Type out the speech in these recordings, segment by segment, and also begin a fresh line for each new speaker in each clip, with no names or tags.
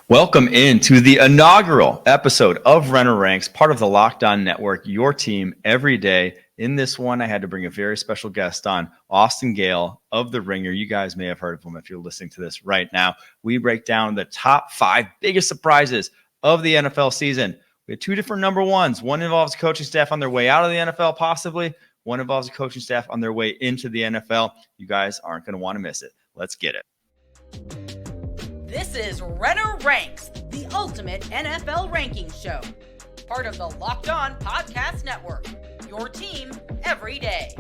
Welcome into the inaugural episode of Renner Ranks, part of the LOCKEDON Network, your team every day. In this one, I had to bring a very special guest on, Austin Gayle of The Ringer. You guys may have heard of him if you're listening to this right now. We break down the top 5 biggest surprises of the NFL season. We have 2 different number ones. One involves coaching staff on their way out of the NFL, possibly. One involves a coaching staff on their way into the NFL. You guys aren't going to want to miss it. Let's get it.
This is Renner Ranks, the ultimate NFL ranking show. Part of the Locked On Podcast Network. Your team every day.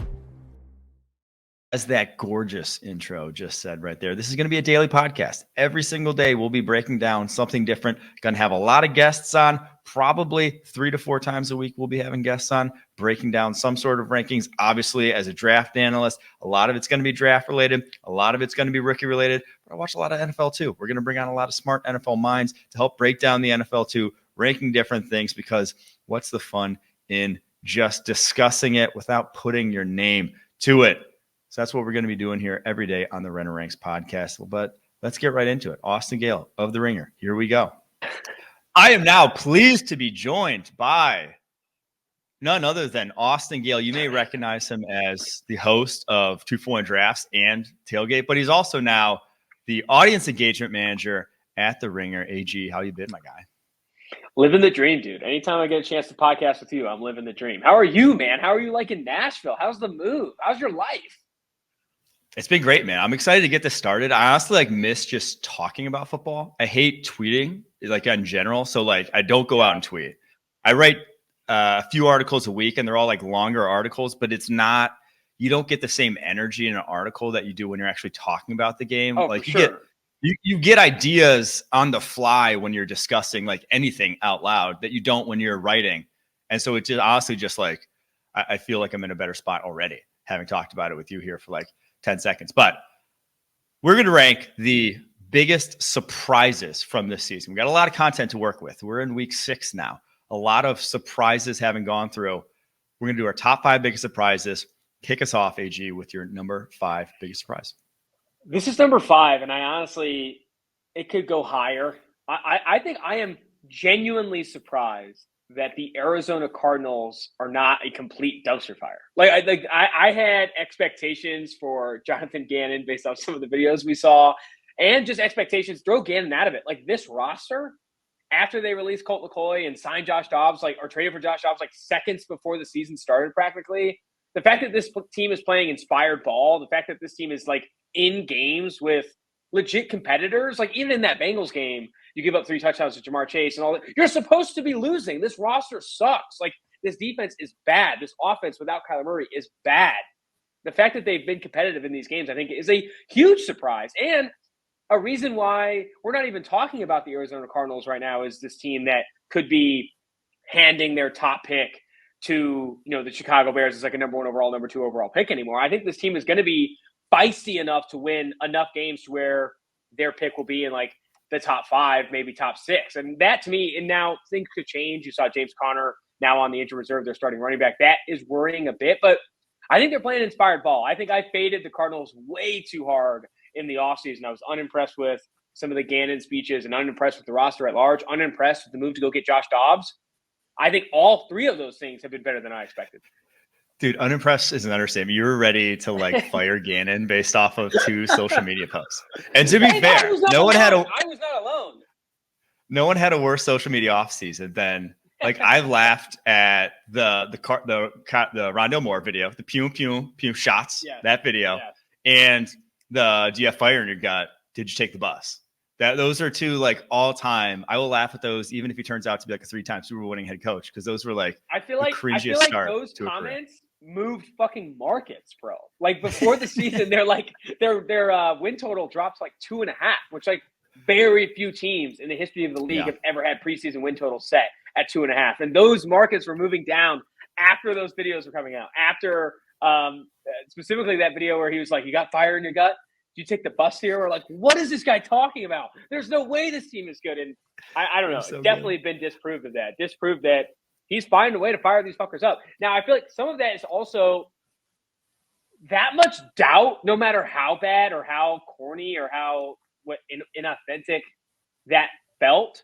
As that gorgeous intro just said right there, this is going to be a daily podcast. Every single day, we'll be breaking down something different. Going to have a lot of guests on. Probably 3 to 4 times a week, we'll be having guests on, breaking down some sort of rankings. Obviously, as a draft analyst, a lot of it's going to be draft related. A lot of it's going to be rookie related. But I watch a lot of NFL too. We're going to bring on a lot of smart NFL minds to help break down the NFL too, ranking different things, because what's the fun in just discussing it without putting your name to it? So that's what we're going to be doing here every day on the Renner Ranks podcast. But let's get right into it. Austin Gayle of The Ringer. Here we go. I am now pleased to be joined by none other than Austin Gayle. You may recognize him as the host of 2-for-1 Drafts and Tailgate, but he's also now the audience engagement manager at The Ringer. AG, how you been, my guy?
Living the dream, dude. Anytime I get a chance to podcast with you, I'm living the dream. How are you, man? How are you like in Nashville? How's the move? How's your life?
It's been great, man. I'm excited to get this started. I honestly miss just talking about football. I hate tweeting in general. So I don't go out and tweet. I write a few articles a week and they're all longer articles, but it's not, you don't get the same energy in an article that you do when you're actually talking about the game.
Oh, for sure.
You get ideas on the fly when you're discussing anything out loud that you don't when you're writing. And so it's just honestly I feel like I'm in a better spot already, having talked about it with you here for 10 seconds. But we're going to rank the biggest surprises from this season. We got a lot of content to work with. We're in week 6 now. A lot of surprises having gone through. We're going to do our top 5 biggest surprises. Kick us off, AG, with your number 5 biggest surprise.
This is number 5, and I honestly, it could go higher. I think I am genuinely surprised that the Arizona Cardinals are not a complete dumpster fire. I had expectations for Jonathan Gannon based off some of the videos we saw, and just expectations, throw Gannon out of it. This roster, after they released Colt McCoy and signed Josh Dobbs, or traded for Josh Dobbs seconds before the season started practically, the fact that this team is playing inspired ball, the fact that this team is in games with legit competitors, even in that Bengals game, you give up 3 touchdowns to Jamar Chase and all that. You're supposed to be losing. This roster sucks. This defense is bad. This offense without Kyler Murray is bad. The fact that they've been competitive in these games, I think, is a huge surprise. And a reason why we're not even talking about the Arizona Cardinals right now is this team that could be handing their top pick to, the Chicago Bears as a number 1 overall, number 2 overall pick anymore. I think this team is going to be feisty enough to win enough games to where their pick will be in the top 5, maybe top 6. And that to me, and now things could change. You saw James Conner now on the injured reserve, they're starting running back. That is worrying a bit, but I think they're playing inspired ball. I think I faded the Cardinals way too hard in the offseason. I was unimpressed with some of the Gannon speeches and unimpressed with the roster at large, unimpressed with the move to go get Josh Dobbs. I think all 3 of those things have been better than I expected.
Dude, unimpressed is an understatement. You were ready to fire Gannon based off of 2 social media posts. And to be fair, I was
not alone.
No one had a worse social media offseason than I laughed at the Rondale Moore video, the pew pew pew shots, that video, and the do you have fire in your gut? Did you take the bus? Those are 2 all time. I will laugh at those even if he turns out to be a 3-time Super Bowl winning head coach, because those were
I feel like those comments moved fucking markets, bro. Before the season, their win total drops 2.5, which very few teams in the history of the league have ever had preseason win total set at 2.5. And those markets were moving down after those videos were coming out. After specifically that video where he was you got fire in your gut? Do you take the bus here? Or what is this guy talking about? There's no way this team is good. And I don't know.
So
it's definitely been disproved of that. Disproved that he's finding a way to fire these fuckers up. Now, I feel like some of that is also that much doubt, no matter how bad or how corny or how inauthentic that belt,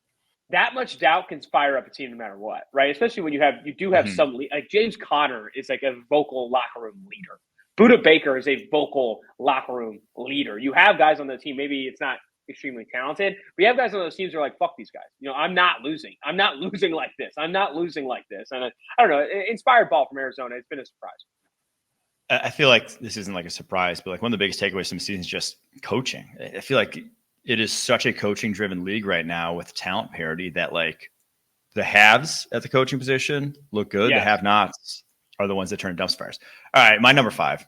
that much doubt can fire up a team no matter what, right? Especially when you do have some like James Conner is like a vocal locker room leader. Budda Baker is a vocal locker room leader. You have guys on the team. Maybe it's not extremely talented, but you have guys on those teams who are like, fuck these guys. I'm not losing. I'm not losing like this. I'm not losing like this. And I don't know, inspired ball from Arizona. It's been a surprise.
I feel like this isn't like a surprise, but like one of the biggest takeaways from the season is just coaching. I feel like it is such a coaching driven league right now with talent parity that like the haves at the coaching position look good. Yeah. The have nots are the ones that turn dumpster fires. All right. My number 5,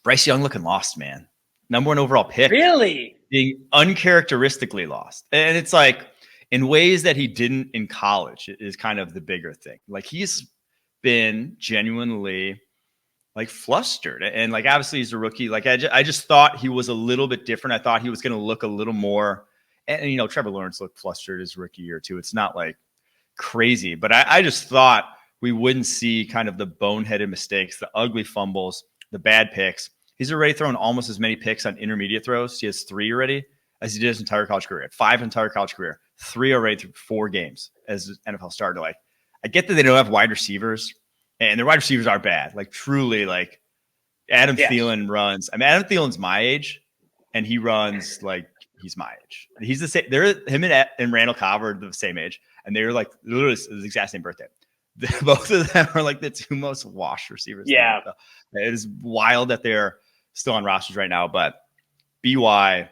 Bryce Young looking lost, man. Number 1 overall pick.
Really?
Being uncharacteristically lost. And it's like in ways that he didn't in college is kind of the bigger thing. Like he's been genuinely like flustered, and like obviously he's a rookie. Like I just thought he was a little bit different. I thought he was going to look a little more, and Trevor Lawrence looked flustered his rookie year too. It's not like crazy, but I just thought we wouldn't see kind of the boneheaded mistakes, the ugly fumbles, the bad picks. He's already thrown almost as many picks on intermediate throws. He has 3 already as he did his entire college career. 5 entire college career, 3 already through 4 games as an NFL starter. Like I get that they don't have wide receivers. And their wide receivers are bad. Like truly, like Adam Thielen runs. I mean, Adam Thielen's my age, and he runs like he's my age. He's the same. Him and Randall Cobb are the same age, and they're like literally the exact same birthday. Both of them are like the 2 most washed receivers.
Yeah,
it is wild that they're still on rosters right now. But BY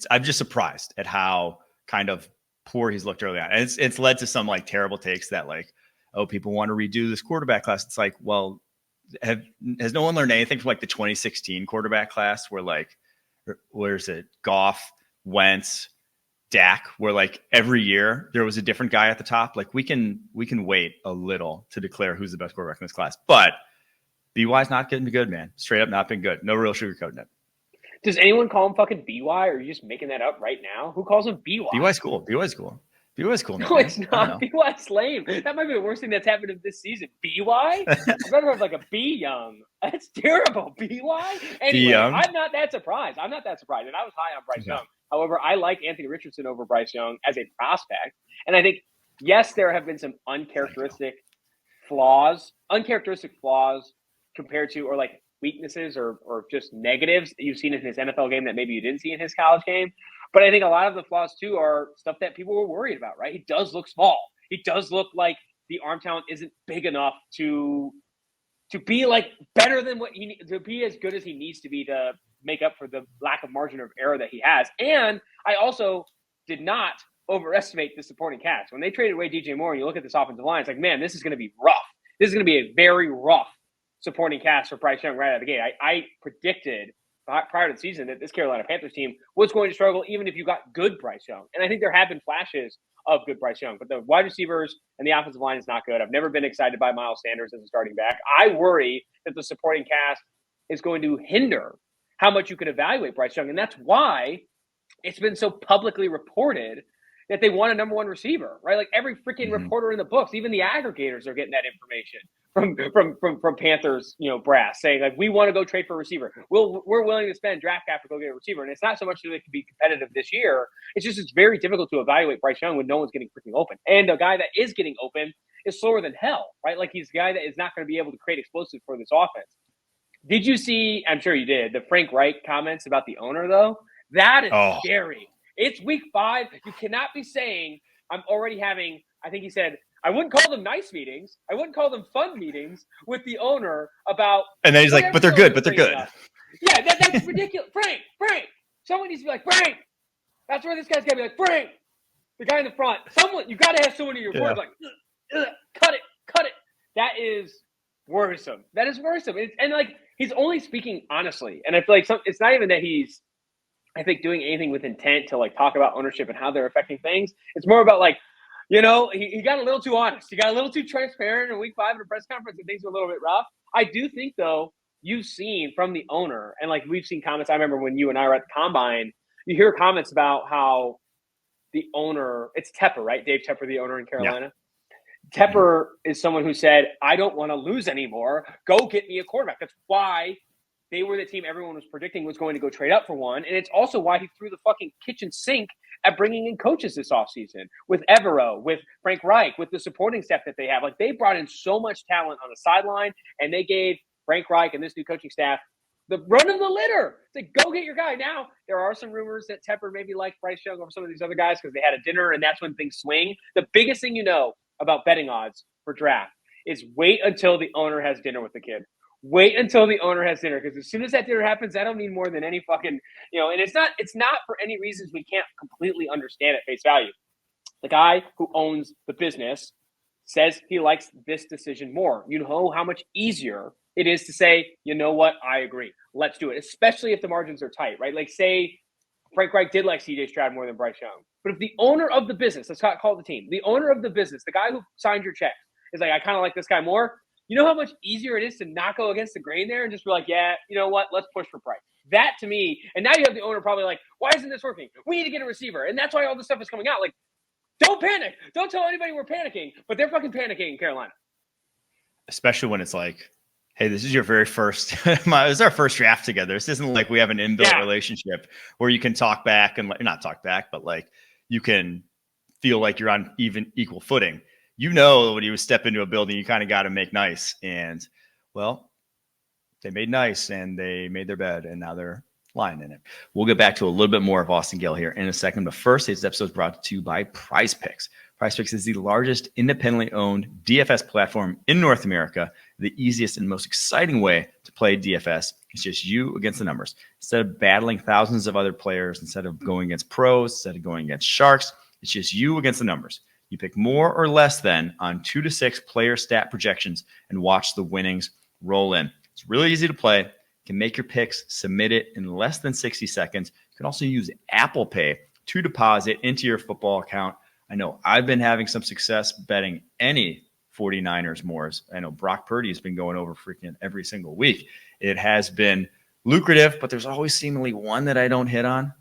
I'm just surprised at how kind of poor he's looked early on, and it's led to some like terrible takes that like, oh, people want to redo this quarterback class. It's like, well, has no one learned anything from like the 2016 quarterback class where's it? Goff, Wentz, Dak, where like every year there was a different guy at the top. Like we can wait a little to declare who's the best quarterback in this class. But BY's not getting good, man. Straight up not been good. No real sugarcoating it.
Does anyone call him fucking BY, or are you just making that up right now? Who calls him BY?
BY's cool. BY's cool. BY's cool.
No, it's not. BY's lame. That might be the worst thing that's happened this season. BY? I'd rather have like a B Young. That's terrible. BY? Anyway, I'm not that surprised. And I was high on Bryce Young. However, I like Anthony Richardson over Bryce Young as a prospect. And I think, yes, there have been some uncharacteristic flaws compared to, or like weaknesses or just negatives that you've seen in his NFL game that maybe you didn't see in his college game. But I think a lot of the flaws, too, are stuff that people were worried about, right? He does look small. He does look like the arm talent isn't big enough to be like better than to be as good as he needs to be to make up for the lack of margin of error that he has. And I also did not overestimate the supporting cast. When they traded away DJ Moore and you look at this offensive line, it's like, man, this is going to be rough. This is going to be a very rough supporting cast for Bryce Young right out of the gate. I predicted prior to the season that this Carolina Panthers team was going to struggle even if you got good Bryce Young. And I think there have been flashes of good Bryce Young, but the wide receivers and the offensive line is not good. I've never been excited by Miles Sanders as a starting back. I worry that the supporting cast is going to hinder how much you can evaluate Bryce Young. And that's why it's been so publicly reported that they want a number 1 receiver, right? Like every freaking reporter in the books, even the aggregators are getting that information from Panthers, brass, saying like, we want to go trade for a receiver. We're willing to spend draft cap to go get a receiver. And it's not so much that they can be competitive this year. It's very difficult to evaluate Bryce Young when no one's getting freaking open. And the guy that is getting open is slower than hell, right? Like he's a guy that is not going to be able to create explosive for this offense. Did you see, I'm sure you did, the Frank Reich comments about the owner though? That is scary. It's week 5. You cannot be saying I'm already having, I think he said, I wouldn't call them nice meetings. I wouldn't call them fun meetings with the owner about.
And then he's like, but they're good.
Yeah, that's ridiculous. Frank. Someone needs to be like, Frank. That's where this guy's got to be like, Frank. The guy in the front. You got to have someone in your board like, cut it. That is worrisome. And like, he's only speaking honestly. And I feel like it's not even that he's, I think, doing anything with intent to like talk about ownership and how they're affecting things. It's more about like, he got a little too honest. He got a little too transparent in week 5 in a press conference and things were a little bit rough. I do think, though, you've seen from the owner, and like we've seen comments. I remember when you and I were at the Combine, you hear comments about how the owner, it's Tepper, right? Dave Tepper, the owner in Carolina. Yeah. Tepper is someone who said, I don't want to lose anymore. Go get me a quarterback. That's why they were the team everyone was predicting was going to go trade up for one. And it's also why he threw the fucking kitchen sink at bringing in coaches this offseason with Evero, with Frank Reich, with the supporting staff that they have. Like, they brought in so much talent on the sideline, and they gave Frank Reich and this new coaching staff the run of the litter. It's like, go get your guy. Now, there are some rumors that Tepper maybe liked Bryce Young over some of these other guys because they had a dinner, and that's when things swing. The biggest thing you know about betting odds for draft is wait until the owner has dinner with the kid. Wait until the owner has dinner, because as soon as that dinner happens, I don't need more than any fucking, and it's not for any reasons we can't completely understand at face value. The guy who owns the business says he likes this decision more. You know how much easier it is to say, you know what, I agree. Let's do it, especially if the margins are tight, right? Like, say Frank Reich did like CJ Stroud more than Bryce Young. But if the owner of the business, let's call it the team, the owner of the business, the guy who signed your check, is like, I kind of like this guy more. You know how much easier it is to not go against the grain there and just be like, yeah, you know what? Let's push for price. That to me, and now you have the owner probably like, why isn't this working? We need to get a receiver. And that's why all this stuff is coming out. Like, don't panic. Don't tell anybody we're panicking, but they're fucking panicking in Carolina.
Especially when it's like, hey, this is your very first, this is our first draft together. This isn't like we have an inbuilt relationship where you can talk back and not talk back, but like you can feel like you're on equal footing. You know, when you step into a building, you kind of got to make nice. And, well, they made nice and they made their bed and now they're lying in it. We'll get back to a little bit more of Austin Gayle here in a second. But first, today's episode is brought to you by PrizePicks. PrizePicks is the largest independently owned DFS platform in North America. The easiest and most exciting way to play DFS is just you against the numbers. Instead of battling thousands of other players, instead of going against pros, instead of going against sharks, it's just you against the numbers. You pick more or less than on 2 to 6 player stat projections and watch the winnings roll in. It's really easy to play. You can make your picks, submit it in less than 60 seconds. You can also use Apple Pay to deposit into your football account. I know I've been having some success betting any 49ers mores. I know Brock Purdy has been going over freaking every single week. It has been lucrative, but there's always seemingly one that I don't hit on.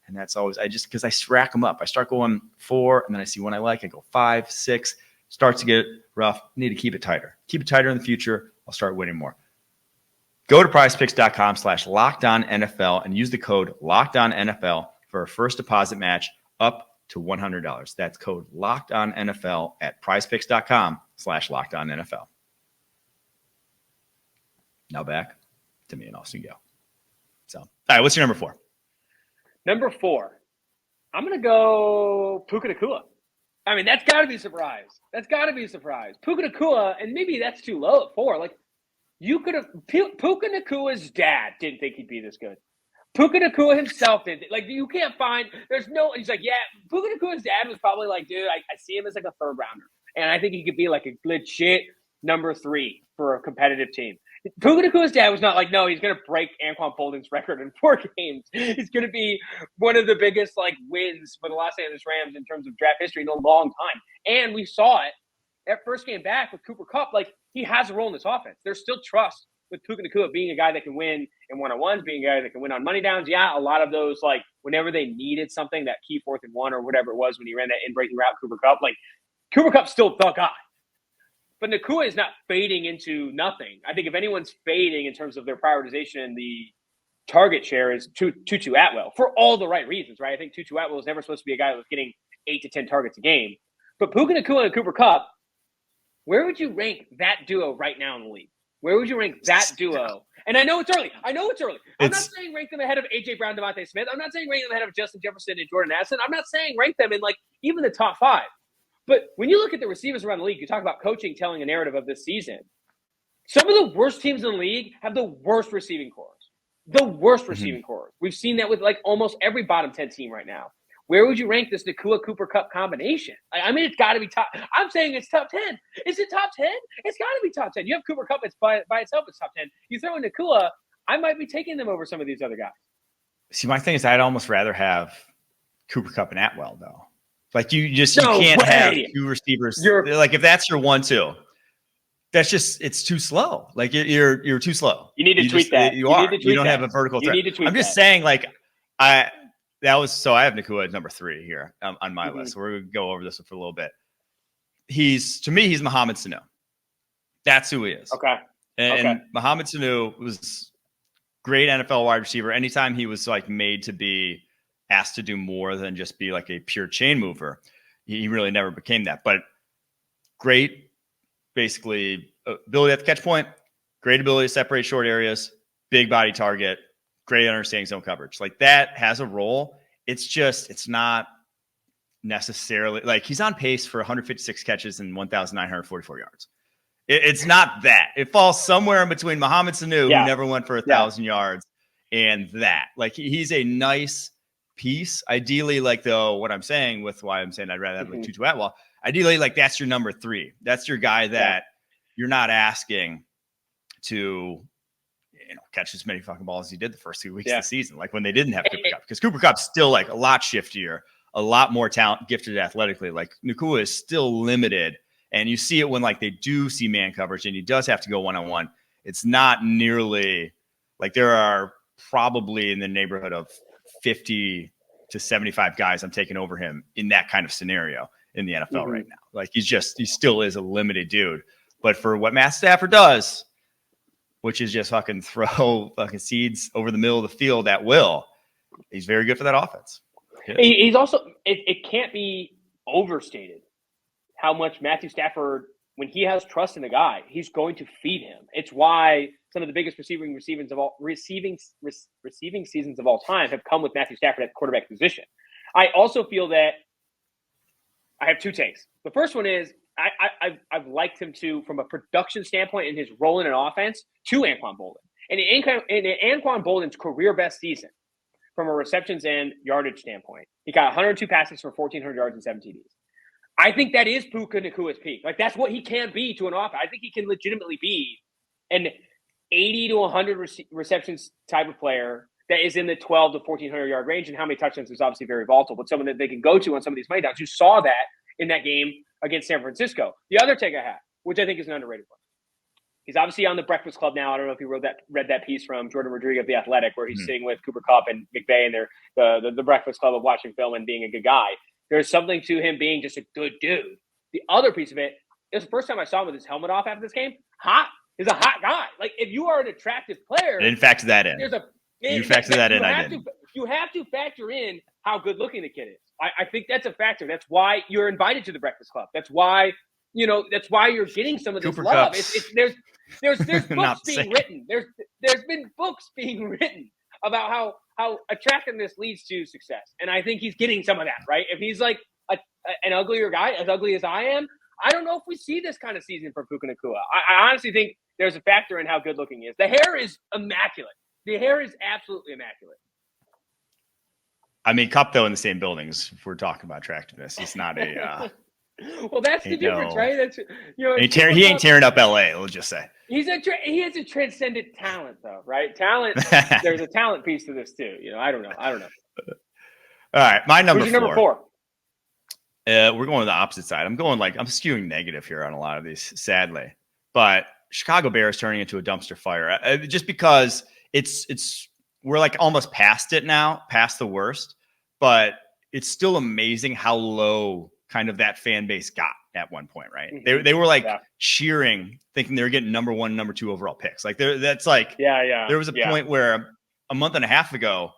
And that's always, because I rack them up. I start going 4, and then I see one I like. I go 5, 6. Starts to get rough. Need to keep it tighter. Keep it tighter in the future. I'll start winning more. Go to prizepicks.com/LockedOnNFL and use the code LockedOnNFL for a first deposit match up to $100. That's code LockedOnNFL at prizepicks.com/LockedOnNFL. Now back to me and Austin Gayle. So, all right, what's your number 4?
Number 4, I'm going to go Puka Nacua. I mean, that's got to be a surprise. That's got to be a surprise. Puka Nacua, and maybe that's too low at 4. Like, you could have – Puka Nacua's dad didn't think he'd be this good. Puka Nacua himself didn't. Like, you can't find – there's no – he's like, yeah, Puka Nacua's dad was probably like, dude, I see him as like a third rounder. And I think he could be like a legit number 3 for a competitive team. Puka Nacua's dad was not like, no, he's going to break Anquan Boldin's record in 4 games. He's going to be one of the biggest like wins for the Los Angeles Rams in terms of draft history in a long time. And we saw it that first game back with Cooper Kupp. Like, he has a role in this offense. There's still trust with Puka Nacua being a guy that can win in one-on-ones, being a guy that can win on money downs. Yeah, a lot of those, like, whenever they needed something, that key 4th and 1 or whatever it was when he ran that in-breaking route, Cooper Kupp, like, Cooper Kupp's still the guy. But Nacua is not fading into nothing. I think if anyone's fading in terms of their prioritization in the target share is Tutu Atwell for all the right reasons, right? I think Tutu Atwell was never supposed to be a guy that was getting 8 to 10 targets a game. But Puka Nacua and Cooper Kupp, where would you rank that duo right now in the league? Where would you rank that duo? And I know it's early. I'm not saying rank them ahead of A.J. Brown, Devontae Smith. I'm not saying rank them ahead of Justin Jefferson and Jordan Addison. I'm not saying rank them in like even the top 5. But when you look at the receivers around the league, you talk about coaching telling a narrative of this season. Some of the worst teams in the league have the worst receiving corps. The worst receiving corps. We've seen that with like almost every bottom 10 team right now. Where would you rank this Nacua-Cooper Kupp combination? I mean, it's got to be top. I'm saying it's top 10. Is it top 10? It's got to be top 10. You have Cooper Kupp, it's by itself, it's top 10. You throw in Nacua, I might be taking them over some of these other guys.
See, my thing is I'd almost rather have Cooper Kupp and Atwell, though. Like, you can't have 2 receivers. Like, if that's your 1-2, that's just, it's too slow. Like, you're too slow.
You need to tweet that.
You don't have a vertical threat. I'm just saying, like, I have Nacua at number 3 here on my list. So we're going to go over this for a little bit. To me, he's Mohamed Sanu. That's who he is.
Okay.
And Mohamed Sanu was great NFL wide receiver. Anytime he was like made to be asked to do more than just be like a pure chain mover. He really never became that, but great, basically ability at the catch point, great ability to separate short areas, big body target, great understanding zone coverage. Like that has a role. It's not necessarily like he's on pace for 156 catches and 1,944 yards. It's not that. It falls somewhere in between Mohamed Sanu, who never went for 1,000 yards, and that. Like he's a nice piece. Ideally, like though, what I'm saying with why I'm saying I'd rather have like Tutu Atwell. Ideally, like that's your number 3. That's your guy that you're not asking to, catch as many fucking balls as he did the first 2 weeks of the season. Like when they didn't have Cooper Kupp, because Cooper Kupp's still like a lot shiftier, a lot more talent, gifted athletically. Like Nacua is still limited. And you see it when like they do see man coverage and he does have to go one-on-one. It's not nearly like there are probably in the neighborhood of 50 to 75 guys I'm taking over him in that kind of scenario in the NFL right now. Like he still is a limited dude. But for what Matt Stafford does, which is just fucking throw fucking seeds over the middle of the field at will, he's very good for that offense.
He's also, it can't be overstated how much Matthew Stafford, when he has trust in a guy, he's going to feed him. It's why some of the biggest receiving seasons of all time have come with Matthew Stafford at the quarterback position. I also feel that I have 2 takes. The first one is I've liked him from a production standpoint in his role in an offense to Anquan Boldin. And in Anquan Boldin's career best season, from a receptions and yardage standpoint, he got 102 passes for 1,400 yards and 7 TDs. I think that is Puka Nacua's peak. Like that's what he can be to an offense. I think he can legitimately be an 80 to 100 receptions type of player that is in the 12 to 1,400 yard range. And how many touchdowns is obviously very volatile, but someone that they can go to on some of these money downs. You saw that in that game against San Francisco. The other take I have, which I think is an underrated one. He's obviously on the Breakfast Club now. I don't know if you read that piece from Jordan Rodriguez of The Athletic, where he's sitting with Cooper Kupp and McVay, and they're the Breakfast Club of watching film and being a good guy. There's something to him being just a good dude. The other piece of it, it was the first time I saw him with his helmet off after this game. He's a hot guy. Like if you are an attractive player,
I didn't factor that in. You
have to factor in how good looking the kid is. I think that's a factor. That's why you're invited to the Breakfast Club. That's why you're getting some of this
Cooper
love. There's books being written. There's been books being written about how attractiveness leads to success. And I think he's getting some of that, right? If he's like an uglier guy, as ugly as I am, I don't know if we see this kind of season for Puka Nacua. I honestly think there's a factor in how good looking he is. The hair is immaculate. The hair is absolutely immaculate.
I mean, Kupp, though, in the same buildings, if we're talking about attractiveness, he's not a
well, that's the difference, right? That's
he ain't tearing up LA, let's just say.
He has a transcendent talent, though, right? Talent. There's a talent piece to this too. I don't know. All
right, my number
4.
We're going to the opposite side. I'm skewing negative here on a lot of these, sadly. But Chicago Bears turning into a dumpster fire, just because we're like almost past it now, past the worst. But it's still amazing how low kind of that fan base got at one point, right? Mm-hmm. They were like cheering, thinking they were getting number 1, number 2 overall picks. Like that's like, there was a point where a month and a half ago,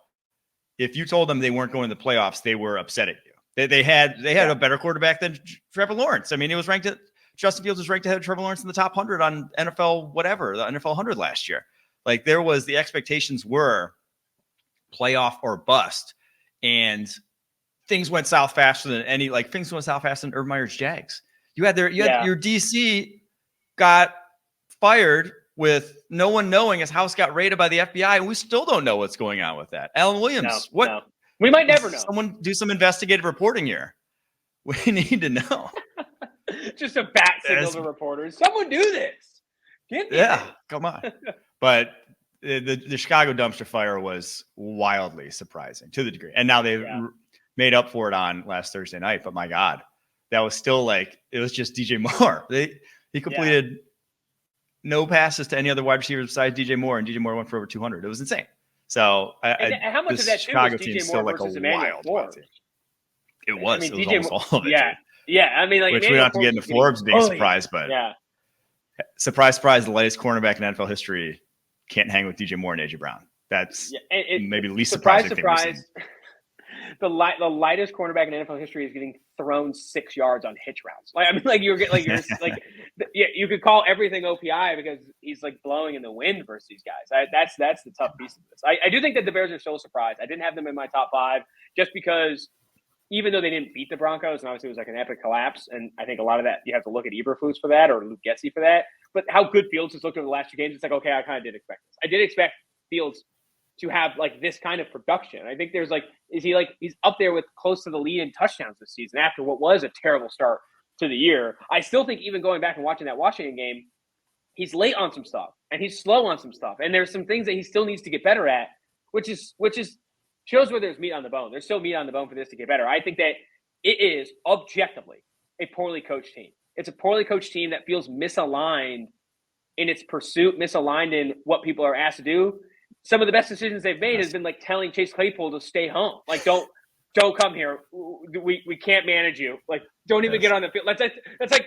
if you told them they weren't going to the playoffs, they were upset at you. They had a better quarterback than Trevor Lawrence. I mean, Justin Fields was ranked ahead of Trevor Lawrence in the top 100 on NFL, the NFL 100 last year. Like the expectations were playoff or bust, and things went south faster than Urban Meyer's Jags. Your DC got fired with no one knowing his house got raided by the FBI, and we still don't know what's going on with that. Alan Williams,
No. We might never know.
Someone do some investigative reporting here. We need to know.
Just a bat signal to reporters. Someone do this.
Come on. But the Chicago dumpster fire was wildly surprising to the degree. And now they've made up for it on last Thursday night. But my God, that was still like, it was just DJ Moore. He completed no passes to any other wide receiver besides DJ Moore, and DJ Moore went for over 200. It was insane. So
how much of that
Chicago
was
team
DJ
still
Moore
like a
versus Emmanuel
wild team. It was.
I mean,
it
DJ
was almost all of it.
Yeah. I mean, like,
which we don't have to get into Forbes being surprised, but surprise, the latest cornerback in NFL history can't hang with DJ Moore and AJ Brown. That's maybe the least surprising thing we've seen.
the lightest cornerback in NFL history is getting thrown 6 yards on hitch routes. Like, I mean, like you're like, yeah, you could call everything OPI because he's like blowing in the wind versus these guys. That's the tough piece of this. I do think that the Bears are still a surprise. I didn't have them in my top 5 just because even though they didn't beat the Broncos, and obviously it was like an epic collapse, and I think a lot of that, you have to look at Eberflus for that or Luke Getsy for that. But how good Fields has looked over the last 2 games, it's like, okay, I kind of did expect this. I did expect Fields to have like this kind of production. I think there's like, he's up there with close to the lead in touchdowns this season after what was a terrible start to the year. I still think even going back and watching that Washington game, he's late on some stuff and he's slow on some stuff. And there's some things that he still needs to get better at, which is shows where there's meat on the bone. There's still meat on the bone for this to get better. I think that it is objectively a poorly coached team. It's a poorly coached team that feels misaligned in its pursuit, misaligned in what people are asked to do. Some of the best decisions they've made has been like telling Chase Claypool to stay home. Like, don't come here. We can't manage you. Like, don't even get on the field. That's like,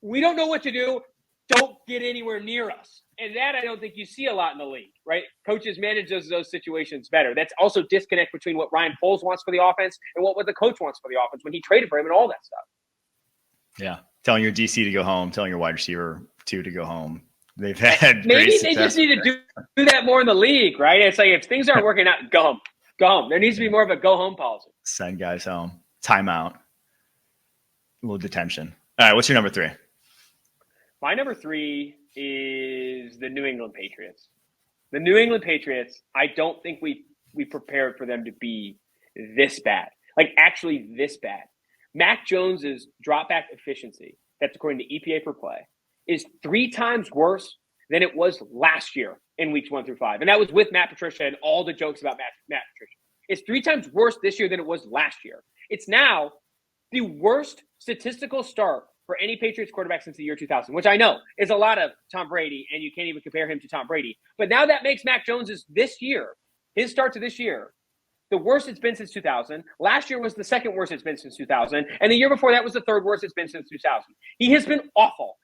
we don't know what to do. Don't get anywhere near us. And that I don't think you see a lot in the league, right? Coaches manage those situations better. That's also disconnect between what Ryan Poles wants for the offense and what the coach wants for the offense when he traded for him and all that stuff.
Yeah. Telling your DC to go home, telling your wide receiver to go home. They've had
maybe they just need to do that more in the league, right? It's like if things aren't working out, go home. Go home. There needs to be more of a go home policy.
Send guys home. Timeout. A little detention. All right, what's your number 3?
My number 3 is the New England Patriots. The New England Patriots, I don't think we prepared for them to be this bad. Like, actually this bad. Mac Jones's dropback efficiency, that's according to EPA per play, is 3 times worse than it was last year in weeks 1 through 5. And that was with Matt Patricia and all the jokes about Matt Patricia. It's 3 times worse this year than it was last year. It's now the worst statistical start for any Patriots quarterback since the year 2000, which I know is a lot of Tom Brady, and you can't even compare him to Tom Brady. But now that makes Mac Jones's this year, his start to this year, the worst it's been since 2000. Last year was the second worst it's been since 2000. And the year before that was the third worst it's been since 2000. He has been awful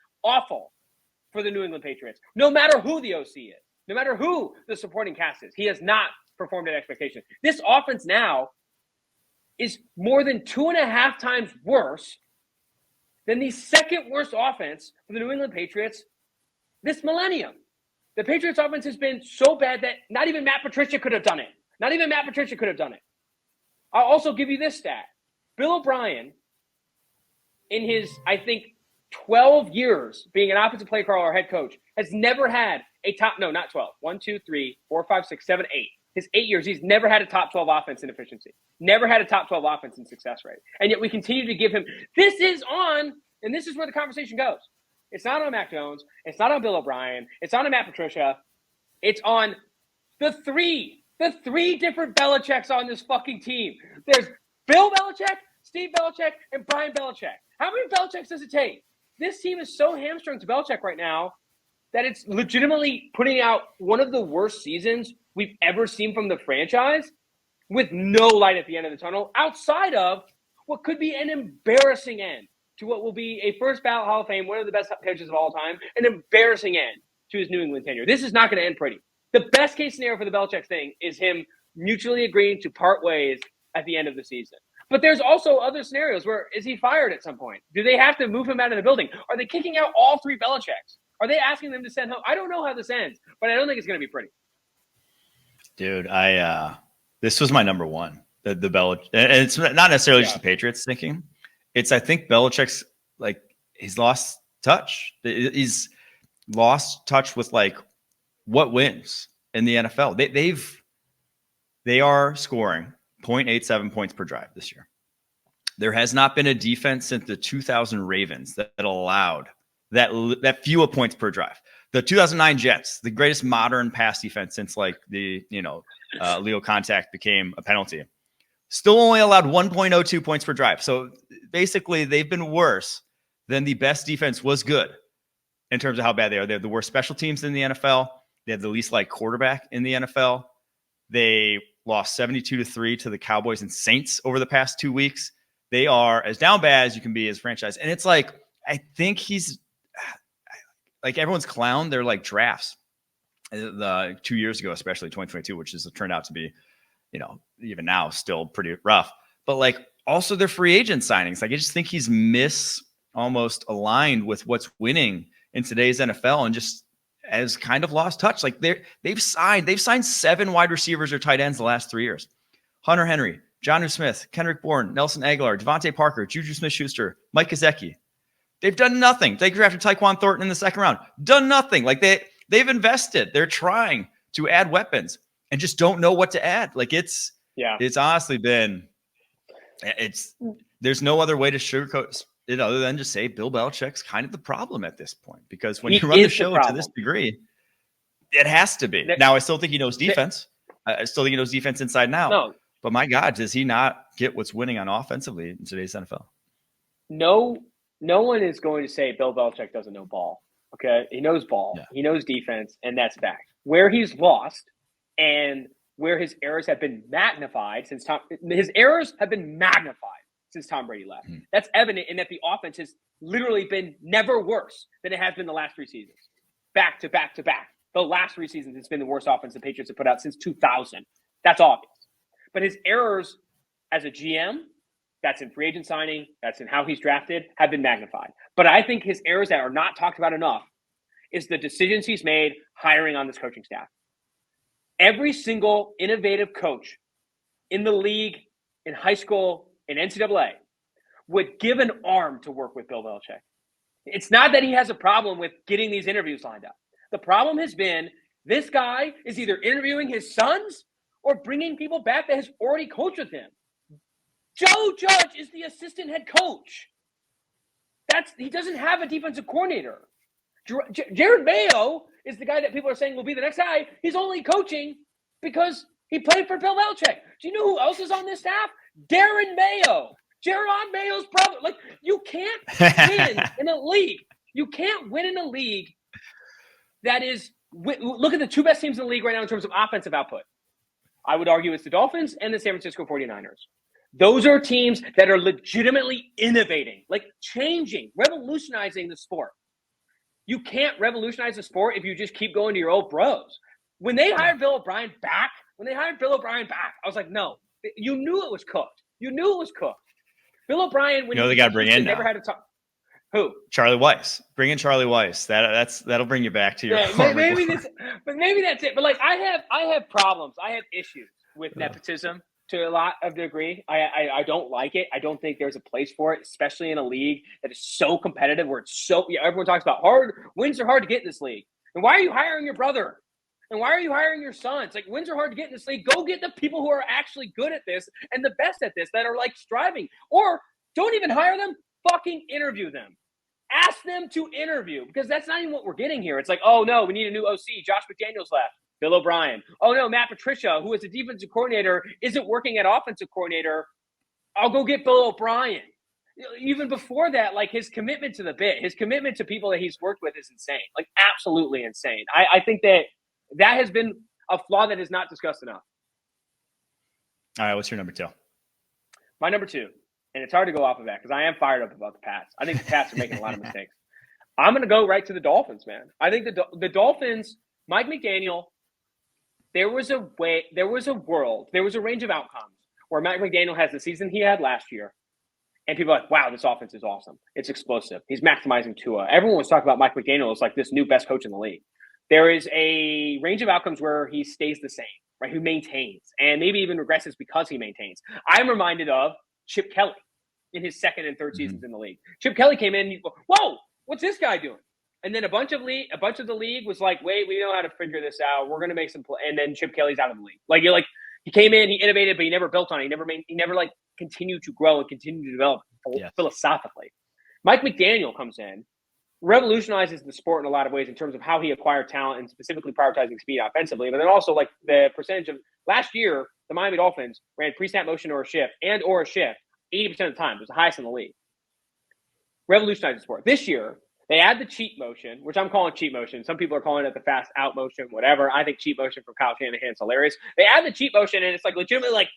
for the New England Patriots. No matter who the OC is, no matter who the supporting cast is, he has not performed at expectation. This offense now is more than 2.5 times worse than the second worst offense for the New England Patriots this millennium. The Patriots offense has been so bad that not even Matt Patricia could have done it. Not even Matt Patricia could have done it. I'll also give you this stat. Bill O'Brien, in his, I think, 12 years being an offensive play caller or head coach, has never had a top, no, not 12. 1, 2, 3, 4, 5, 6, 7, 8. His 8 years, he's never had a top 12 offense in efficiency. Never had a top 12 offense in success rate. And yet we continue to give him, this is on, and this is where the conversation goes. It's not on Mac Jones. It's not on Bill O'Brien. It's not on Matt Patricia. It's on the three different Belichicks on this fucking team. There's Bill Belichick, Steve Belichick, and Brian Belichick. How many Belichicks does it take? This team is so hamstrung to Belichick right now that it's legitimately putting out one of the worst seasons we've ever seen from the franchise with no light at the end of the tunnel outside of what could be an embarrassing end to what will be a first ballot Hall of Fame, one of the best coaches of all time, an embarrassing end to his New England tenure. This is not going to end pretty. The best case scenario for the Belichick thing is him mutually agreeing to part ways at the end of the season. But there's also other scenarios where is he fired at some point? Do they have to move him out of the building? Are they kicking out all 3 Belichicks? Are they asking them to send home? I don't know how this ends, but I don't think it's going to be pretty.
Dude, this was my number 1. The Belichick, and it's not necessarily just the Patriots thinking. It's, I think Belichick's like, he's lost touch. He's lost touch with like what wins in the NFL. They are scoring 0.87 points per drive this year. There has not been a defense since the 2000 Ravens that allowed that fewer points per drive. The 2009 Jets, the greatest modern pass defense since like the illegal contact became a penalty, still only allowed 1.02 points per drive. So basically, they've been worse than the best defense was good in terms of how bad they are. They have the worst special teams in the NFL. They have the least like quarterback in the NFL. They lost 72-3 to the Cowboys and Saints over the past 2 weeks. They are as down bad as you can be as franchise. And it's like, I think he's like everyone's clown. They're like drafts. The 2 years ago, especially 2022, which has turned out to be even now still pretty rough. But like also their free agent signings. Like I just think he's almost aligned with what's winning in today's NFL and just has kind of lost touch. Like they've signed 7 wide receivers or tight ends the last 3 years. Hunter Henry, Jonnu Smith, Kendrick Bourne, Nelson Aguilar, Devontae Parker, Juju Smith-Schuster, Mike Gesicki. They've done nothing. They drafted Tyquan Thornton in the second round. Done nothing. Like they've invested. They're trying to add weapons and just don't know what to add. Like it's honestly been, there's no other way to sugarcoat it other than just say Bill Belichick's kind of the problem at this point, because when you run the show to this degree, it has to be. Now, I still think he knows defense. I still think he knows defense inside and out. No. But my God, does he not get what's winning on offensively in today's NFL?
No one is going to say Bill Belichick doesn't know ball. Okay. He knows ball. Yeah. He knows defense, and that's fact. Where he's lost and where his errors have been magnified since Tom Brady left. Mm-hmm. That's evident in that the offense has literally been never worse than it has been the last 3 seasons. Back to back to back. The last 3 seasons, it's been the worst offense the Patriots have put out since 2000. That's obvious. But his errors as a GM, that's in free agent signing, that's in how he's drafted, have been magnified. But I think his errors that are not talked about enough is the decisions he's made hiring on this coaching staff. Every single innovative coach in the league, in high school, in NCAA, would give an arm to work with Bill Belichick. It's not that he has a problem with getting these interviews lined up. The problem has been this guy is either interviewing his sons or bringing people back that has already coached with him. Joe Judge is the assistant head coach. He doesn't have a defensive coordinator. Jared Mayo is the guy that people are saying will be the next guy. He's only coaching because he played for Bill Belichick. Do you know who else is on this staff? Darren Mayo. Jaron Mayo's brother. Like, you can't win in a league. You can't win in a league that is – look at the 2 best teams in the league right now in terms of offensive output. I would argue it's the Dolphins and the San Francisco 49ers. Those are teams that are legitimately innovating, like changing, revolutionizing the sport. You can't revolutionize the sport if you just keep going to your old bros. When they hired Bill O'Brien back, I was like, no. You knew it was cooked. Bill O'Brien, when
they got to bring in
never had to talk. Who?
Charlie Weiss. Bring in Charlie Weiss. That'll bring you back to your
maybe that's it. But like I have problems. I have issues with nepotism to a lot of degree. I don't like it. I don't think there's a place for it, especially in a league that is so competitive where it's everyone talks about wins are hard to get in this league. And why are you hiring your brother? And why are you hiring your sons? Like, wins are hard to get in this league. Go get the people who are actually good at this and the best at this that are like striving. Or don't even hire them. Fucking interview them. Ask them to interview, because that's not even what we're getting here. It's like, oh no, we need a new OC. Josh McDaniels left. Bill O'Brien. Oh no, Matt Patricia, who is a defensive coordinator, isn't working at offensive coordinator. I'll go get Bill O'Brien. Even before that, like his commitment to the bit, his commitment to people that he's worked with is insane. Like absolutely insane. I think that has been a flaw that is not discussed enough.
All right, what's your number 2?
My number 2. And it's hard to go off of that because I am fired up about the Pats. I think the Pats are making a lot of mistakes. I'm going to go right to the Dolphins, man. I think the Dolphins, Mike McDaniel, there was a range of outcomes where Mike McDaniel has the season he had last year. And people are like, wow, this offense is awesome. It's explosive. He's maximizing Tua. Everyone was talking about Mike McDaniel as like this new best coach in the league. There is a range of outcomes where he stays the same, right? Who maintains and maybe even regresses because he maintains. I'm reminded of Chip Kelly in his second and third seasons in the league. Chip Kelly came in and you go, whoa, what's this guy doing? And then a bunch of the league was like, wait, we know how to figure this out. We're going to make some play. And then Chip Kelly's out of the league. Like he came in, he innovated, but he never built on it. He never like continued to grow and continue to develop philosophically. Mike McDaniel comes in, revolutionizes the sport in a lot of ways in terms of how he acquired talent and specifically prioritizing speed offensively. But then also like the percentage of last year, the Miami Dolphins ran pre-snap motion or a shift 80% of the time. It was the highest in the league. Revolutionized the sport. This year, they add the cheat motion, which I'm calling cheat motion. Some people are calling it the fast out motion, whatever. I think cheat motion from Kyle Shanahan is hilarious. They add the cheat motion, and it's like legitimately like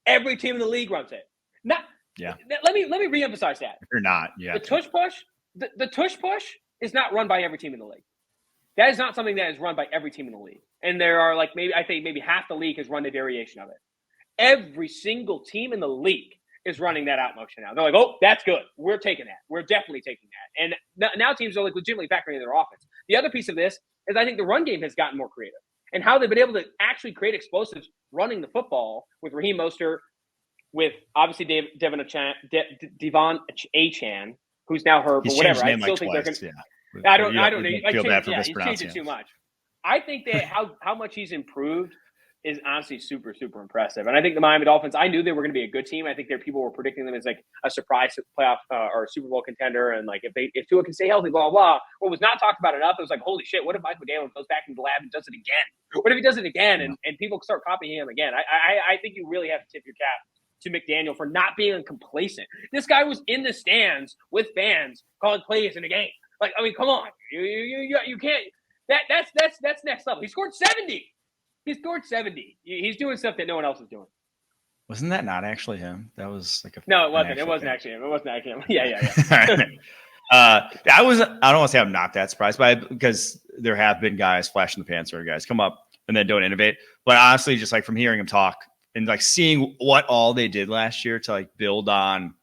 every team in the league runs it. Let me reemphasize that.
If you're not,
the tush push. The tush push is not run by every team in the league. That is not something that is run by every team in the league. And there are maybe half the league has run a variation of it. every single team in the league is running that out motion now. They're like, oh, that's good. We're taking that. We're definitely taking that. And now teams are like legitimately factoring in their offense. The other piece of this is I think the run game has gotten more creative and how they've been able to actually create explosives running the football with Raheem Mostert, with obviously Devon Achane, who's now hurt, but whatever. I still think they're going to. I don't know. He's changed it too much. I think that how much he's improved is honestly super, super impressive. And I think the Miami Dolphins, I knew they were going to be a good team. I think people were predicting them as like a surprise playoff or Super Bowl contender. And like if Tua can stay healthy, blah, blah, blah. What was not talked about enough, it was like, holy shit, what if Mike McDaniel goes back in the lab and does it again? What if he does it again and people start copying him again? I think you really have to tip your cap to McDaniel for not being complacent. This guy was in the stands with fans calling plays in the game. Like, I mean, come on. You can't. That's next level. He scored 70. He scored 70. He's doing stuff that no one else is doing.
Wasn't that not actually him? That was like
no, it wasn't. It wasn't actually him. It wasn't actually him. Yeah.
I don't want to say I'm not that surprised by it because there have been guys, flash in the pants sort of guys, come up and then don't innovate. But honestly, just like from hearing him talk and like seeing what all they did last year to like build on,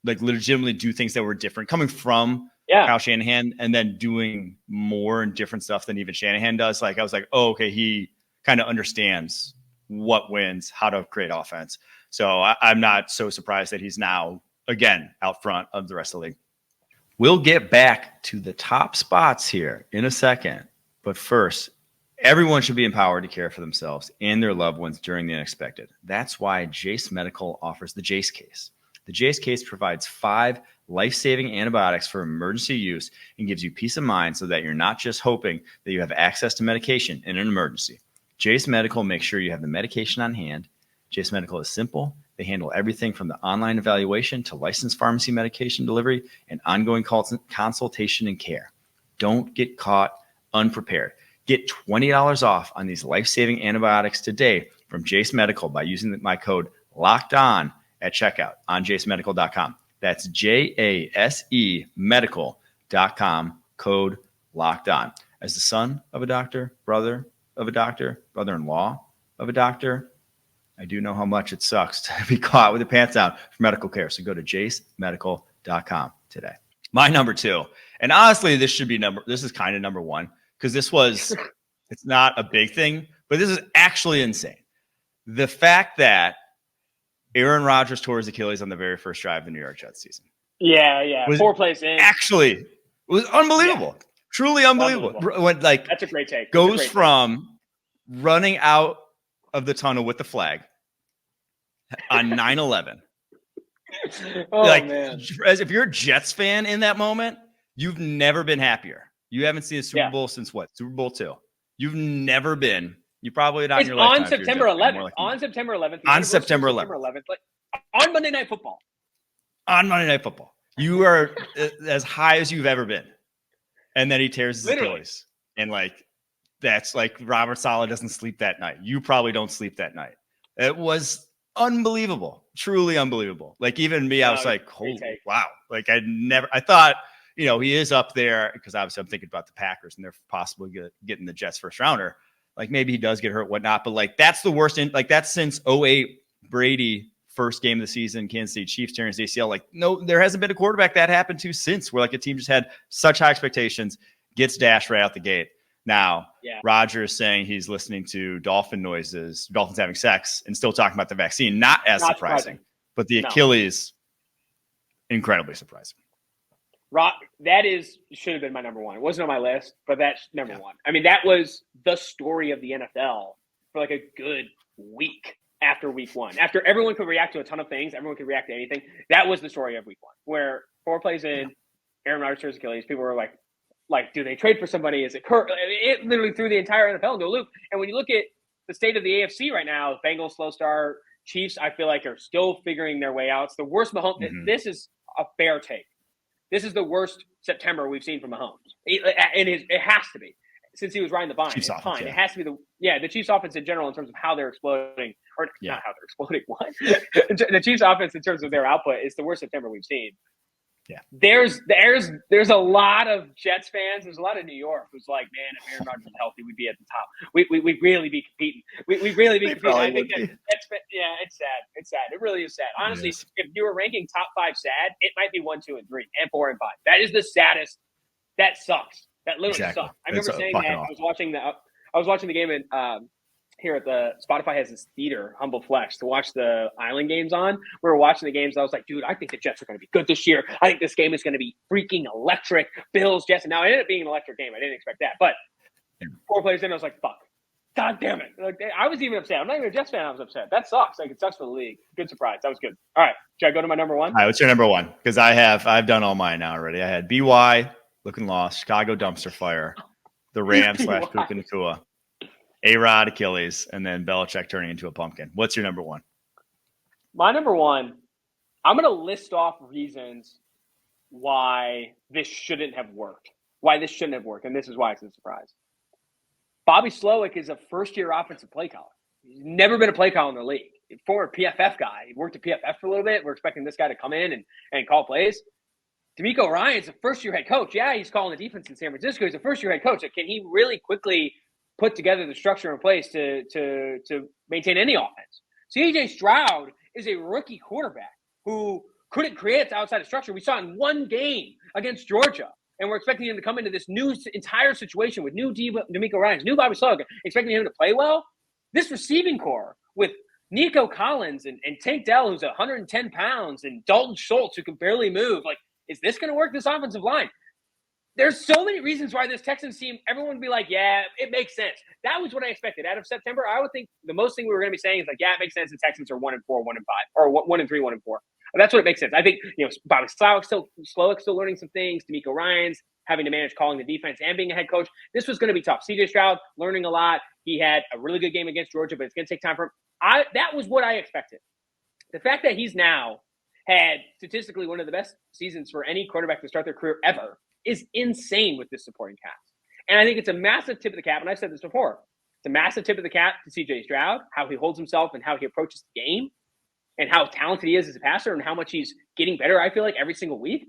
like legitimately do things that were different coming from Kyle Shanahan and then doing more and different stuff than even Shanahan does. Like I was like, oh, okay, he kind of understands what wins, how to create offense. So I'm not so surprised that he's now, again, out front of the rest of the league. We'll get back to the top spots here in a second. But first, everyone should be empowered to care for themselves and their loved ones during the unexpected. That's why Jase Medical offers the Jase case. The Jase case provides 5 life-saving antibiotics for emergency use and gives you peace of mind so that you're not just hoping that you have access to medication in an emergency. Jase Medical makes sure you have the medication on hand. Jase Medical is simple. They handle everything from the online evaluation to licensed pharmacy medication delivery and ongoing consultation and care. Don't get caught unprepared. Get $20 off on these life-saving antibiotics today from Jase Medical by using my code LOCKEDON at checkout on jasemedical.com. That's JASE medical.com, code LOCKEDON. As the son of a doctor, brother of a doctor, brother-in-law of a doctor, I do know how much it sucks to be caught with the pants down for medical care. So go to jasemedical.com today. My number 2, and honestly, this is kind of number 1 because it's not a big thing, but this is actually insane. The fact that Aaron Rodgers tore his Achilles on the very first drive of the New York Jets season.
Yeah. 4 plays in.
Actually, it was unbelievable. Yeah. Truly unbelievable. When, like,
that's a great take.
Goes from running out of the tunnel with the flag on 9/11.
Oh,
like,
man.
As if you're a Jets fan in that moment, you've never been happier. You haven't seen a Super Bowl since what? Super Bowl II. You've never been. You probably not in your lifetime.
On September 11th. On September 11th.
On September 11th.
Like, on Monday Night Football.
On Monday Night Football. You are as high as you've ever been. And then he tears his Achilles. And like, that's like Robert Saleh doesn't sleep that night. You probably don't sleep that night. It was unbelievable. Truly unbelievable. Like even me, I was like, holy wow. Like I thought, he is up there because obviously I'm thinking about the Packers and they're possibly getting the Jets first rounder. Like maybe he does get hurt, whatnot, but like that's the worst. That's since 2008 Brady first game of the season, Kansas City Chiefs tearing his ACL. Like no, there hasn't been a quarterback that happened to since where like a team just had such high expectations, gets dashed right out the gate. Now, Rodgers saying he's listening to dolphin noises, dolphins having sex, and still talking about the vaccine. Not surprising. But the Achilles, incredibly surprising.
That should have been my number 1. It wasn't on my list, but that's number 1. I mean, that was the story of the NFL for like a good week after week 1. After everyone could react to a ton of things, everyone could react to anything. That was the story of week 1, where 4 plays in, Aaron Rodgers tears Achilles. People were like, do they trade for somebody? Is it Kurt? It literally threw the entire NFL into a loop. And when you look at the state of the AFC right now, Bengals slow start, Chiefs, I feel like are still figuring their way out. It's the worst Mahomes. Mm-hmm. This is a fair take. This is the worst September we've seen from Mahomes. It has to be since he was riding the vine. It's fine. It has to be the Chiefs offense in general in terms of how they're exploding, or not how they're exploding. What? The Chiefs offense in terms of their output is the worst September we've seen.
Yeah.
There's a lot of Jets fans. There's a lot of New York who's like, man, if Aaron Rodgers was healthy, we'd be at the top. We'd really be competing. We'd really be competing. I think it's sad. It's sad. It really is sad. Honestly, if you were ranking top 5 sad, it might be 1, 2, and 3, and 4 and 5. That is the saddest. That sucks. That literally sucks. I remember saying that. I was watching the game in here at the Spotify has this theater, Humble Flex, to watch the Island games on. We were watching the games. I was like, dude, I think the Jets are going to be good this year. I think this game is going to be freaking electric. Bills, Jets. And now it ended up being an electric game. I didn't expect that. But 4 plays in, I was like, fuck. God damn it. Like, I was even upset. I'm not even a Jets fan. I was upset. That sucks. Like, it sucks for the league. Good surprise. That was good. All right. Should I go to my number 1?
All right. What's your number 1? Because I've done all mine now already. I had BY, looking lost, Chicago dumpster fire, the Rams / Puka Nacua, A-Rod, Achilles, and then Belichick turning into a pumpkin. What's your number 1?
My number 1, I'm going to list off reasons why this shouldn't have worked. And this is why it's a surprise. Bobby Slowick is a first-year offensive play caller. He's never been a play caller in the league. Former PFF guy. He worked at PFF for a little bit. We're expecting this guy to come in and call plays. DeMeco Ryans a first-year head coach. Yeah, he's calling the defense in San Francisco. He's a first-year head coach. Can he really quickly put together the structure in place to maintain any offense? CJ Stroud is a rookie quarterback who couldn't create outside of structure. We saw in one game against Georgia, and we're expecting him to come into this new entire situation with new DeMeco Ryans, new Bobby Slowick, expecting him to play well. This receiving core with Nico Collins and Tank Dell, who's 110 pounds, and Dalton Schultz, who can barely move. Like, is this going to work, this offensive line? There's so many reasons why this Texans team, everyone would be like, yeah, it makes sense. That was what I expected. Out of September, I would think the most thing we were going to be saying is like, yeah, it makes sense. The Texans are 1-4, 1-5, or 1-3, 1-4. That's what it makes sense. I think, Bobby Slowick still learning some things. DeMeco Ryans having to manage calling the defense and being a head coach. This was going to be tough. CJ Stroud learning a lot. He had a really good game against Georgia, but it's going to take time for him. That was what I expected. The fact that he's now had statistically one of the best seasons for any quarterback to start their career ever is insane with this supporting cast. And I think it's a massive tip of the cap, and I've said this before. It's a massive tip of the cap to CJ Stroud, how he holds himself and how he approaches the game, and how talented he is as a passer and how much he's getting better, I feel like, every single week.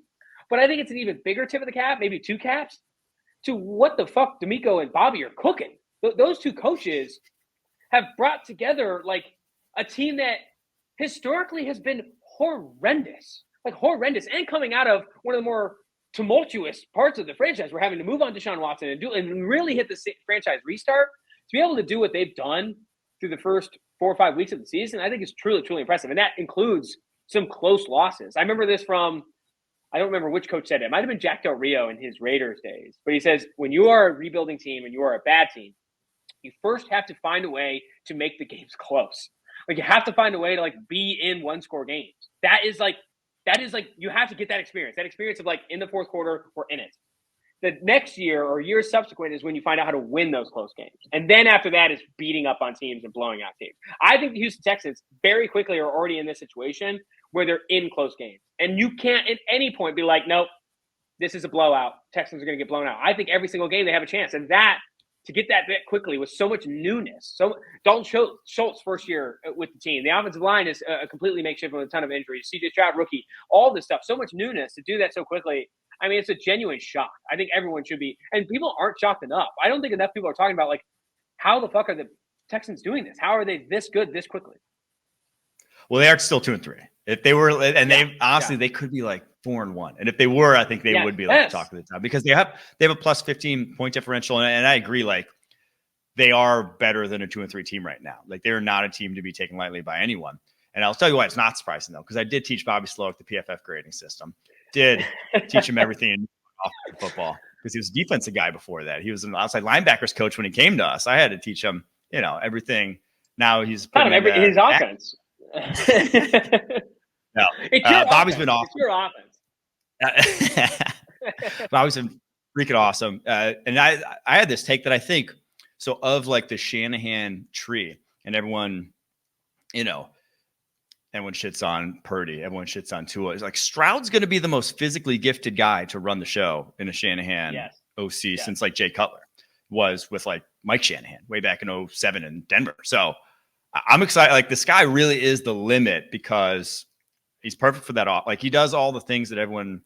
But I think it's an even bigger tip of the cap, maybe 2 caps, to what the fuck DeMeco and Bobby are cooking. Those 2 coaches have brought together like a team that historically has been horrendous, and coming out of one of the more tumultuous parts of the franchise. We're having to move on to Deshaun Watson and really hit the franchise restart. To be able to do what they've done through the first 4 or 5 weeks of the season, I think is truly, truly impressive. And that includes some close losses. I remember this from, I don't remember which coach said it. It might have been Jack Del Rio in his Raiders days. But he says, when you are a rebuilding team and you are a bad team, you first have to find a way to make the games close. Like, you have to find a way to like be in 1-score games. That is like you have to get that experience of like in the fourth quarter, we're in it. The next year or years subsequent is when you find out how to win those close games. And then after that is beating up on teams and blowing out teams. I think the Houston Texans very quickly are already in this situation where they're in close games. And you can't at any point be like, nope, this is a blowout. Texans are going to get blown out. I think every single game they have a chance. And that, to get that bit quickly with so much newness. So Dalton Schultz first year with the team. The offensive line is a completely makeshift with a ton of injuries. CJ Stroud rookie, all this stuff. So much newness to do that so quickly. I mean, it's a genuine shock. I think everyone should be. And people aren't shocked enough. I don't think enough people are talking about, like, how the fuck are the Texans doing this? How are they this good this quickly?
Well, they are still 2-3. If they were, and they honestly, they could be like 4-1. And if they were, I think they would be like talk of the town, because they have a plus 15 point differential. And I agree, like, they are better than a 2-3 team right now. Like, they're not a team to be taken lightly by anyone. And I'll tell you why it's not surprising, though, because I did teach Bobby Slowick the PFF grading system. Did teach him everything in football, because he was a defensive guy before that. He was an outside linebackers coach when he came to us. I had to teach him, everything. Now he's
putting his offense.
No, Bobby's been awesome.
It's your offense.
Bobby's been freaking awesome. And I had this take that I think, so of like the Shanahan tree, and everyone shits on Purdy, everyone shits on Tua. It's like Stroud's going to be the most physically gifted guy to run the show in a Shanahan OC since like Jay Cutler was with like Mike Shanahan way back in 07 in Denver. So I'm excited. Like, this guy really is the limit, because he's perfect for that. Like, he does all the things that everyone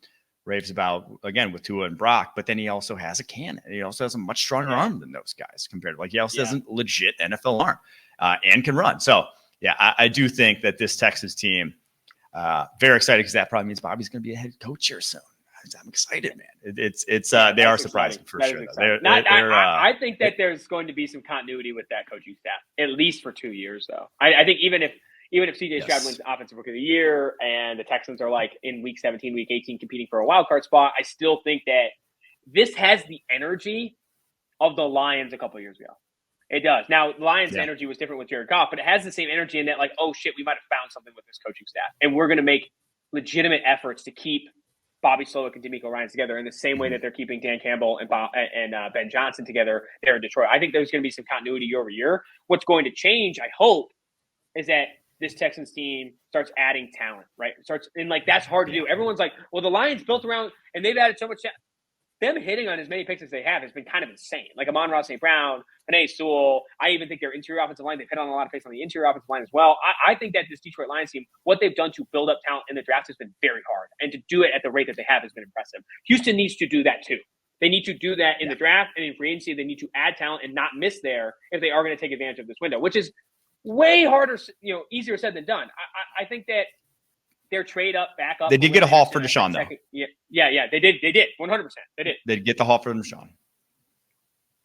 raves about, again, with Tua and Brock, but then he also has a cannon. He also has a much stronger arm than those guys compared to, like, he also has a legit NFL arm and can run. So, yeah, I do think that this Texas team, very excited, because that probably means Bobby's going to be a head coach here soon. I'm excited, man. They are surprising for sure.
I think that there's going to be some continuity with that coaching staff, at least for 2 years, though. I think even if CJ Stroud wins Offensive Rookie of the Year and the Texans are like in week 17, week 18 competing for a wild card spot, I still think that this has the energy of the Lions a couple of years ago. It does. Now, the Lions' energy was different with Jared Goff, but it has the same energy in that, like, oh shit, we might have found something with this coaching staff, and we're going to make legitimate efforts to keep Bobby Slowick and DeMeco Ryans together in the same way that they're keeping Dan Campbell and Ben Johnson together there in Detroit. I think there's going to be some continuity year over year. What's going to change, I hope, is that this Texans team starts adding talent, right? That's hard to do. Everyone's like, well, the Lions built around, and they've added so much. Them hitting on as many picks as they have has been kind of insane. Like Amon-Ra St. Brown, Penei Sewell. I even think their interior offensive line, they've hit on a lot of picks on the interior offensive line as well. I think that this Detroit Lions team, what they've done to build up talent in the draft has been very hard. And to do it at the rate that they have has been impressive. Houston needs to do that too. They need to do that in the draft and in free agency. They need to add talent and not miss there if they are going to take advantage of this window, which is way harder, easier said than done. I think that their trade back up.
They did get a haul for Deshaun, though.
Yeah, they did. 100%. They did.
They'd get the haul for Deshaun.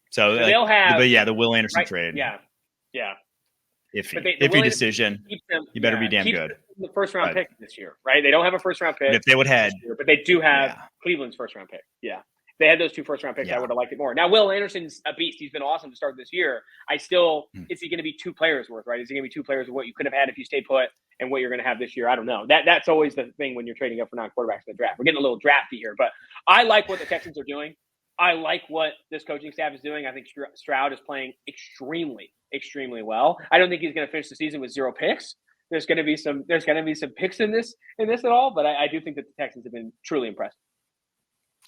So
they'll have.
But the Will Anderson trade.
Yeah.
Iffy decision. You better be damn good.
The first round pick this year, right? They don't have a first round pick.
But if they would have,
but they do have Cleveland's first round pick. Yeah. They had those 2 first round picks. I would have liked it more. Now, Will Anderson's a beast. He's been awesome to start this year. Is he going to be 2 players worth, right? Is he going to be 2 players of what you could have had if you stayed put and what you're going to have this year? I don't know. That's always the thing when you're trading up for non-quarterbacks in the draft. We're getting a little drafty here, but I like what the Texans are doing. I like what this coaching staff is doing. I think Stroud is playing extremely, extremely well. I don't think he's going to finish the season with 0 picks. There's going to be some picks in this at all, but I do think that the Texans have been truly impressive.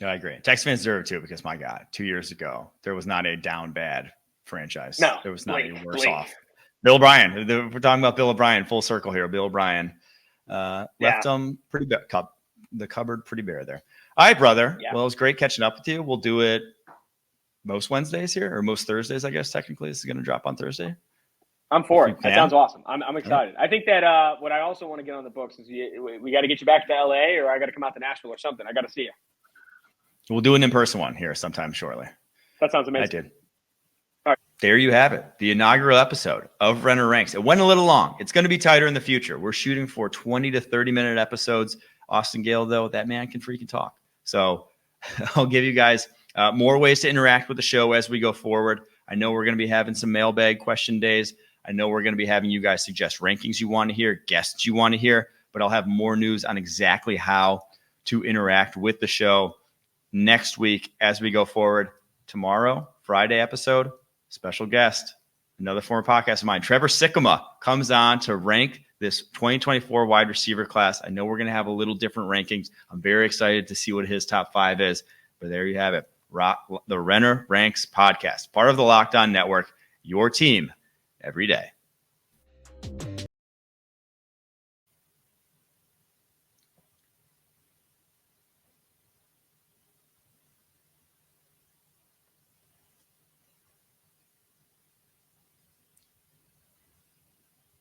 Yeah, I agree. Texans fans deserve it too, because my God, 2 years ago, there was not a down bad franchise.
No,
there was not a worse off. Bill O'Brien. We're talking about Bill O'Brien, full circle here. Bill O'Brien left them the cupboard pretty bare there. All right, brother. Yeah. Well, it was great catching up with you. We'll do it most Wednesdays here, or most Thursdays, I guess. Technically, this is going to drop on Thursday.
I'm for it. That sounds awesome. I'm excited. I think that what I also want to get on the books is we got to get you back to LA, or I got to come out to Nashville or something. I got to see you.
We'll do an in-person one here sometime shortly.
That sounds amazing.
I did. All right. There you have it. The inaugural episode of Renner Ranks. It went a little long. It's going to be tighter in the future. We're shooting for 20 to 30-minute episodes. Austin Gayle, though, that man can freaking talk. So I'll give you guys more ways to interact with the show as we go forward. I know we're going to be having some mailbag question days. I know we're going to be having you guys suggest rankings you want to hear, guests you want to hear, but I'll have more news on exactly how to interact with the show next week as we go forward. Tomorrow, Friday episode, special guest, another former podcast of mine, Trevor Sikkema, comes on to rank this 2024 wide receiver class. I know we're going to have a little different rankings. I'm very excited to see what his top 5 is, but there you have it. The Renner Ranks podcast, part of the Locked On Network, your team every day.